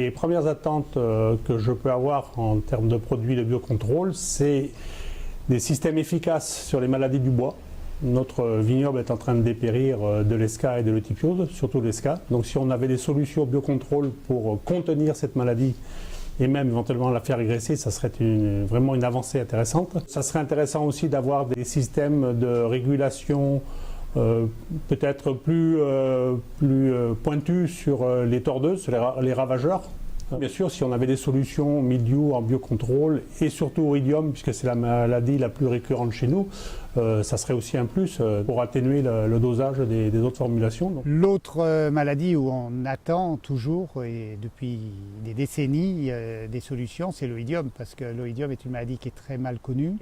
Les premières attentes que je peux avoir en termes de produits de biocontrôle, c'est des systèmes efficaces sur les maladies du bois. Notre vignoble est en train de dépérir de l'esca et de l'eutypiose, surtout l'esca. Donc si on avait des solutions biocontrôle pour contenir cette maladie et même éventuellement la faire régresser, ça serait vraiment une avancée intéressante. Ça serait intéressant aussi d'avoir des systèmes de régulation peut-être plus pointus sur les tordeuses, sur les ravageurs. Bien sûr, si on avait des solutions mildiou en biocontrôle et surtout oïdium, puisque c'est la maladie la plus récurrente chez nous, ça serait aussi un plus pour atténuer le dosage des autres formulations. L'autre maladie où on attend toujours, et depuis des décennies, des solutions, c'est l'oïdium, parce que l'oïdium est une maladie qui est très mal connue.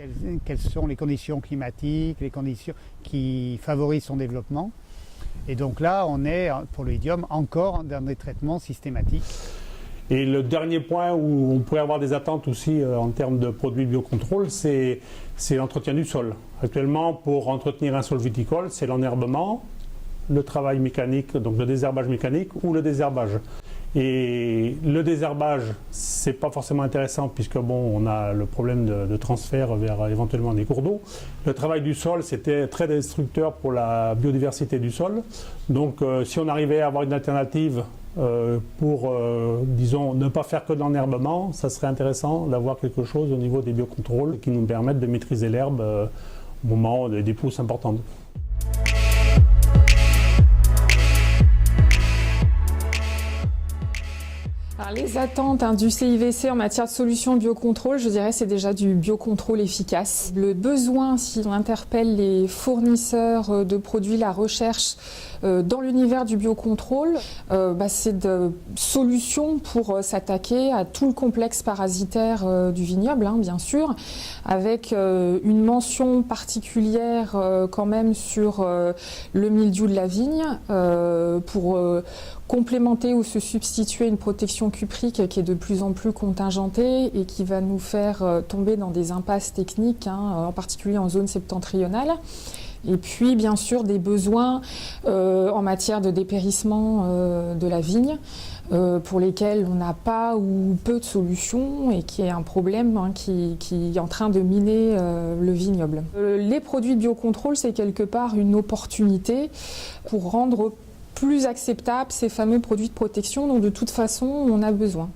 Quelles sont les conditions climatiques, les conditions qui favorisent son développement? Et donc là, on est, pour l'oïdium, encore dans des traitements systématiques. Et le dernier point où on pourrait avoir des attentes aussi en termes de produits biocontrôle, c'est l'entretien du sol. Actuellement, pour entretenir un sol viticole, c'est l'enherbement, le travail mécanique, donc le désherbage mécanique ou le désherbage. Et le désherbage, c'est pas forcément intéressant puisque bon, on a le problème de transfert vers éventuellement des cours d'eau. Le travail du sol, c'était très destructeur pour la biodiversité du sol. Donc si on arrivait à avoir une alternative pour, disons, ne pas faire que de l'enherbement, ça serait intéressant d'avoir quelque chose au niveau des biocontrôles qui nous permettent de maîtriser l'herbe au moment des pousses importantes. Alors, les attentes du CIVC en matière de solutions biocontrôle, je dirais c'est déjà du biocontrôle efficace. Le besoin, si on interpelle les fournisseurs de produits, la recherche dans l'univers du biocontrôle, c'est de solutions pour s'attaquer à tout le complexe parasitaire du vignoble, bien sûr, avec une mention particulière quand même sur le mildiou de la vigne pour complémenter ou se substituer une protection cuprique qui est de plus en plus contingentée et qui va nous faire tomber dans des impasses techniques, en particulier en zone septentrionale. Et puis, bien sûr, des besoins en matière de dépérissement de la vigne, pour lesquels on n'a pas ou peu de solutions et qui est un problème qui est en train de miner le vignoble. Les produits de biocontrôle, c'est quelque part une opportunité pour rendre plus acceptables ces fameux produits de protection dont de toute façon on a besoin.